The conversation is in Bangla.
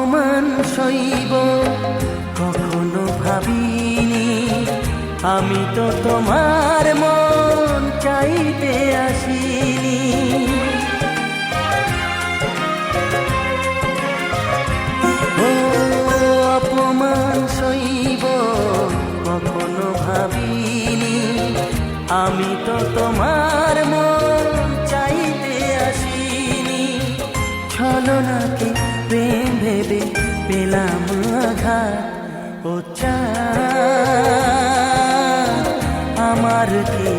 অপমান সইব কখনো ভাবিনি, আমি তো তোমার মন চাইতে আসিনি। ও অপমান সইব কখনো ভাবিনি, আমি তো তোমার মন চাইতে আসিনি। ছলনাকে প্রেম ভেবে পেলাম আঘাত, ও চাঁদ আমার কি